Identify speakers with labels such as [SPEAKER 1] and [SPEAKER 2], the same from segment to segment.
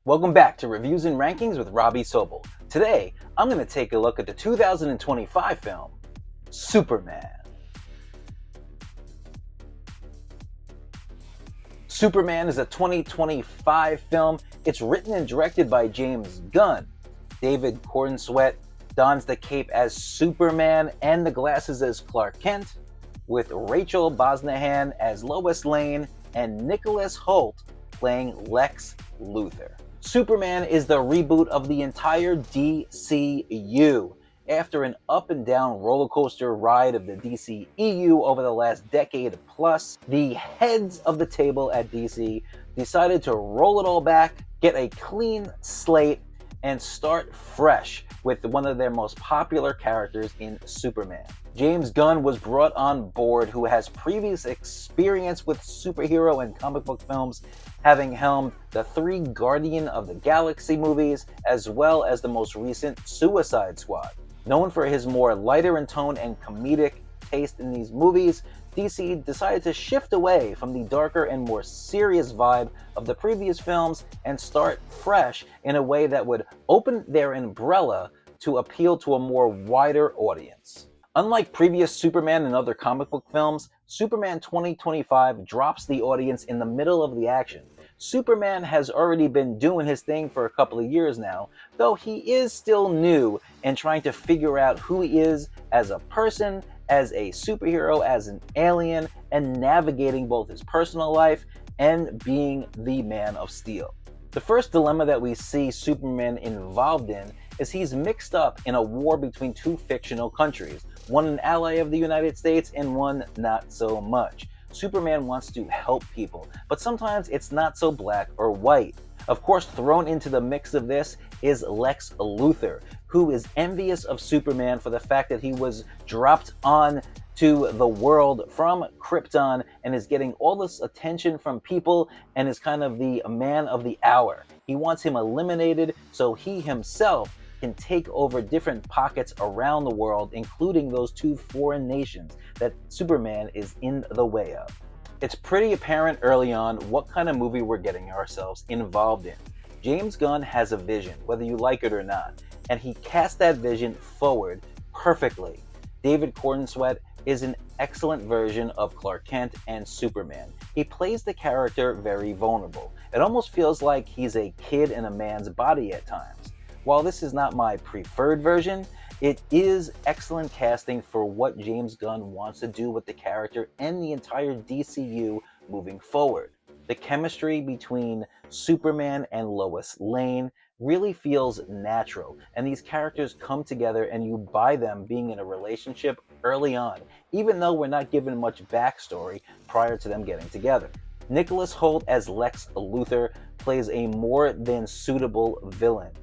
[SPEAKER 1] Welcome back to Reviews and Rankings with Robbie Sobel. Today, I'm going to take a look at the 2025 film, Superman. Superman is a 2025 film. It's written and directed by James Gunn. David Cornsweet dons the cape as Superman and the glasses as Clark Kent, with Rachel Brosnahan as Lois Lane and Nicholas Hoult playing Lex Luthor. Superman is the reboot of the entire DCU. After an up and down roller coaster ride of the DCEU over the last decade plus, the heads of the table at DC decided to roll it all back, get a clean slate, and start fresh with one of their most popular characters in Superman. James Gunn was brought on board, who has previous experience with superhero and comic book films, having helmed the 3 Guardian of the Galaxy movies, as well as the most recent Suicide Squad. Known for his more lighter in tone and comedic taste in these movies, DC decided to shift away from the darker and more serious vibe of the previous films and start fresh in a way that would open their umbrella to appeal to a more wider audience. Unlike previous Superman and other comic book films, Superman 2025 drops the audience in the middle of the action. Superman has already been doing his thing for a couple of years now, though he is still new and trying to figure out who he is as a person, as a superhero, as an alien, and navigating both his personal life and being the Man of Steel. The first dilemma that we see Superman involved in is he's mixed up in a war between 2 fictional countries, one an ally of the United States and one not so much. Superman wants to help people, but sometimes it's not so black or white. Of course, thrown into the mix of this is Lex Luthor, who is envious of Superman for the fact that he was dropped on to the world from Krypton and is getting all this attention from people and is kind of the man of the hour. He wants him eliminated so he himself can take over different pockets around the world, including those 2 foreign nations that Superman is in the way of. It's pretty apparent early on what kind of movie we're getting ourselves involved in. James Gunn has a vision, whether you like it or not, and he cast that vision forward perfectly. David Cornsweet is an excellent version of Clark Kent and Superman. He plays the character very vulnerable. It almost feels like he's a kid in a man's body at times. While this is not my preferred version, it is excellent casting for what James Gunn wants to do with the character and the entire DCU moving forward. The chemistry between Superman and Lois Lane really feels natural, and these characters come together and you buy them being in a relationship early on, even though we're not given much backstory prior to them getting together. Nicholas Hoult as Lex Luthor plays a more than suitable villain.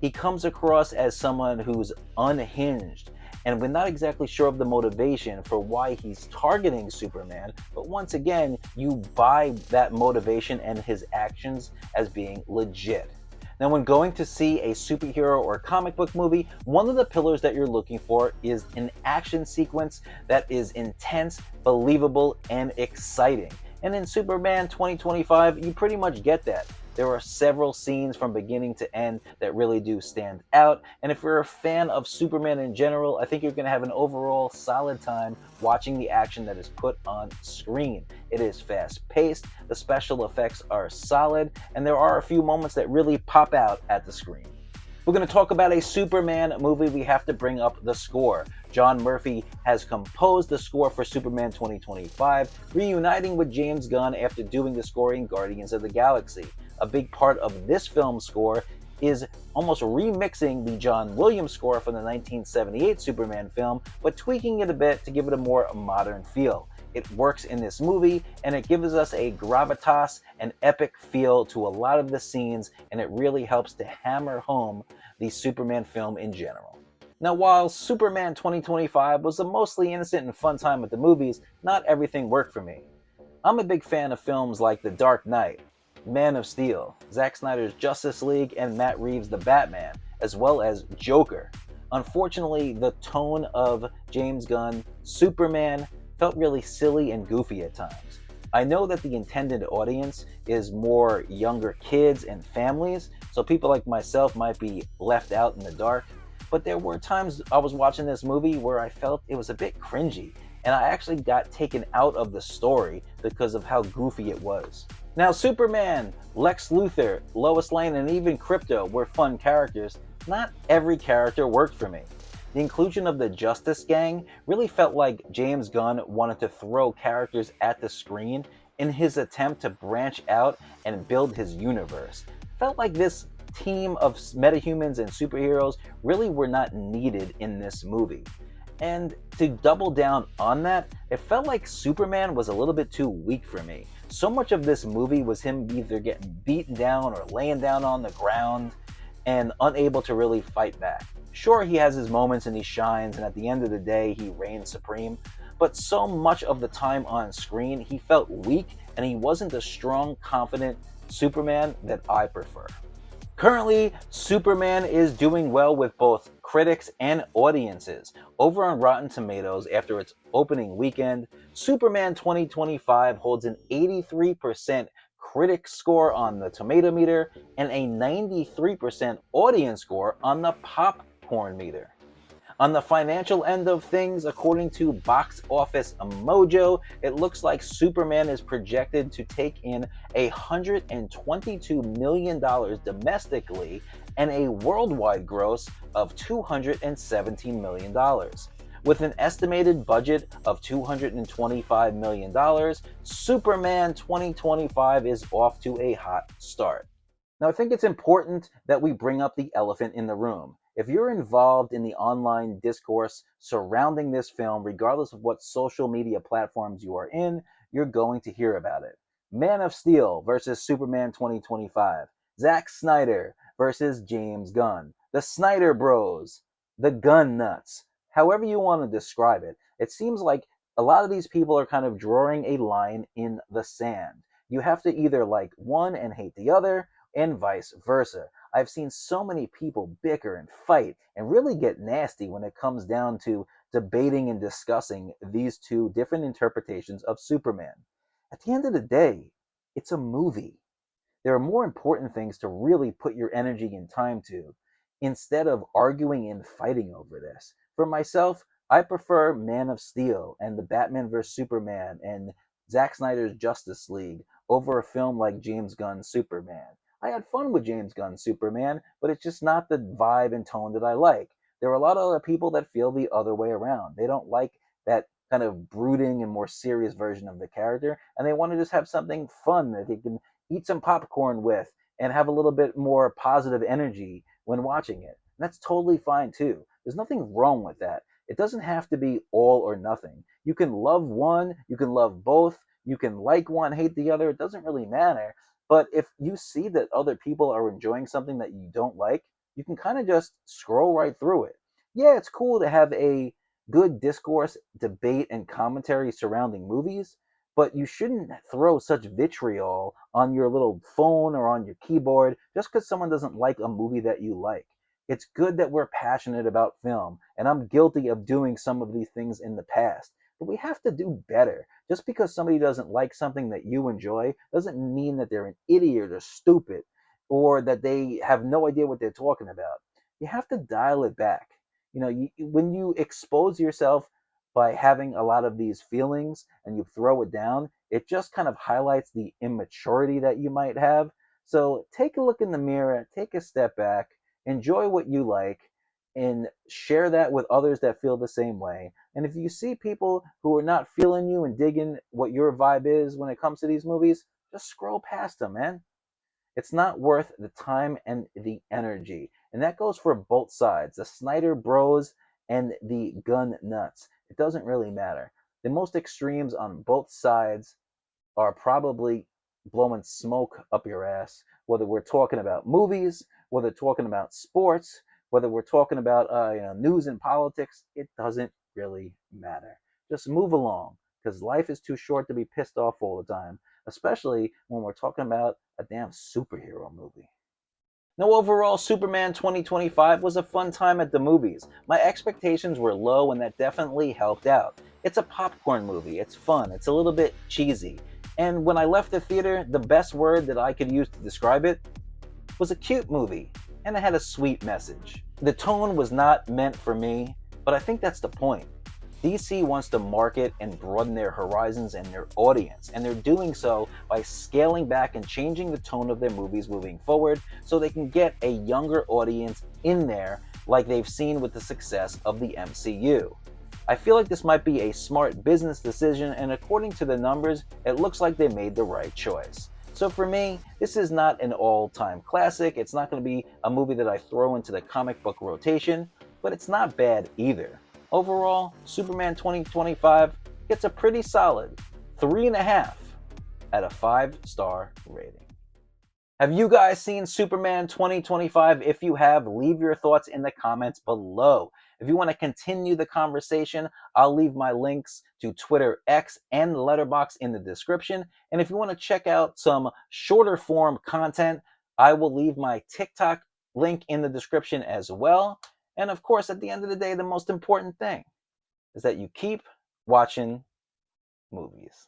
[SPEAKER 1] He comes across as someone who's unhinged, and we're not exactly sure of the motivation for why he's targeting Superman, but once again, you buy that motivation and his actions as being legit. Now, when going to see a superhero or comic book movie, one of the pillars that you're looking for is an action sequence that is intense, believable, and exciting. And in Superman 2025, you pretty much get that. There are several scenes from beginning to end that really do stand out, and if you're a fan of Superman in general, I think you're going to have an overall solid time watching the action that is put on screen. It is fast-paced, the special effects are solid, and there are a few moments that really pop out at the screen. We're going to talk about a Superman movie. We have to bring up the score. John Murphy has composed the score for Superman 2025, reuniting with James Gunn after doing the score in Guardians of the Galaxy. A big part of this film's score is almost remixing the John Williams score from the 1978 Superman film, but tweaking it a bit to give it a more modern feel. It works in this movie, and it gives us a gravitas and epic feel to a lot of the scenes, and it really helps to hammer home the Superman film in general. Now, while Superman 2025 was a mostly innocent and fun time at the movies, not everything worked for me. I'm a big fan of films like The Dark Knight, Man of Steel, Zack Snyder's Justice League, and Matt Reeves' The Batman, as well as Joker. Unfortunately, the tone of James Gunn's Superman felt really silly and goofy at times. I know that the intended audience is more younger kids and families, so people like myself might be left out in the dark. But there were times I was watching this movie where I felt it was a bit cringy, and I actually got taken out of the story because of how goofy it was. Now, Superman, Lex Luthor, Lois Lane, and even Krypto were fun characters. Not every character worked for me. The inclusion of the Justice Gang really felt like James Gunn wanted to throw characters at the screen in his attempt to branch out and build his universe. Felt like this team of metahumans and superheroes really were not needed in this movie. And to double down on that, it felt like Superman was a little bit too weak for me. So much of this movie was him either getting beaten down or laying down on the ground and unable to really fight back. Sure, he has his moments and he shines, and at the end of the day, he reigns supreme, but so much of the time on screen, he felt weak and he wasn't the strong, confident Superman that I prefer. Currently, Superman is doing well with both critics and audiences. Over on Rotten Tomatoes, after its opening weekend, Superman 2025 holds an 83% critic score on the tomato meter and a 93% audience score on the popcorn meter. On the financial end of things, according to Box Office Mojo, it looks like Superman is projected to take in $122 million domestically and a worldwide gross of $217 million. With an estimated budget of $225 million, Superman 2025 is off to a hot start. Now, I think it's important that we bring up the elephant in the room. If you're involved in the online discourse surrounding this film, regardless of what social media platforms you are in, you're going to hear about it. Man of Steel versus Superman 2025. Zack Snyder versus James Gunn. The Snyder Bros. The Gunn Nuts. However you want to describe it, it seems like a lot of these people are kind of drawing a line in the sand. You have to either like one and hate the other, and vice versa. I've seen so many people bicker and fight and really get nasty when it comes down to debating and discussing these two different interpretations of Superman. At the end of the day, it's a movie. There are more important things to really put your energy and time to instead of arguing and fighting over this. For myself, I prefer Man of Steel and the Batman vs. Superman and Zack Snyder's Justice League over a film like James Gunn's Superman. I had fun with James Gunn's Superman, but it's just not the vibe and tone that I like. There are a lot of other people that feel the other way around. They don't like that kind of brooding and more serious version of the character, and they want to just have something fun that they can eat some popcorn with and have a little bit more positive energy when watching it. And that's totally fine too. There's nothing wrong with that. It doesn't have to be all or nothing. You can love one, you can love both, you can like one, hate the other. It doesn't really matter. But if you see that other people are enjoying something that you don't like, you can kind of just scroll right through it. Yeah, it's cool to have a good discourse, debate, and commentary surrounding movies, but you shouldn't throw such vitriol on your little phone or on your keyboard just because someone doesn't like a movie that you like. It's good that we're passionate about film, and I'm guilty of doing some of these things in the past. But we have to do better. Just because somebody doesn't like something that you enjoy doesn't mean that they're an idiot or stupid or that they have no idea what they're talking about. You have to dial it back. When you expose yourself by having a lot of these feelings and you throw it down, it just kind of highlights the immaturity that you might have. So take a look in the mirror, take a step back, enjoy what you like, and share that with others that feel the same way. And if you see people who are not feeling you and digging what your vibe is when it comes to these movies, just scroll past them, man. It's not worth the time and the energy. And that goes for both sides, the Snyder Bros and the Gunn Nuts. It doesn't really matter. The most extremes on both sides are probably blowing smoke up your ass, whether we're talking about movies, whether we're talking about sports, whether we're talking about news and politics. It doesn't really matter. Just move along, because life is too short to be pissed off all the time, especially when we're talking about a damn superhero movie. Now, overall, Superman 2025 was a fun time at the movies. My expectations were low, and that definitely helped out. It's a popcorn movie. It's fun. It's a little bit cheesy. And when I left the theater, the best word that I could use to describe it was a cute movie, and it had a sweet message. The tone was not meant for me, but I think that's the point. DC wants to market and broaden their horizons and their audience, and they're doing so by scaling back and changing the tone of their movies moving forward so they can get a younger audience in there, like they've seen with the success of the MCU. I feel like this might be a smart business decision, and according to the numbers, it looks like they made the right choice. So for me, this is not an all-time classic. It's not going to be a movie that I throw into the comic book rotation, but it's not bad either. Overall, Superman 2025 gets a pretty solid 3.5 out of 5-star rating. Have you guys seen Superman 2025? If you have, leave your thoughts in the comments below. If you want to continue the conversation, I'll leave my links to Twitter, X, and Letterboxd in the description. And if you want to check out some shorter form content, I will leave my TikTok link in the description as well. And of course, at the end of the day, the most important thing is that you keep watching movies.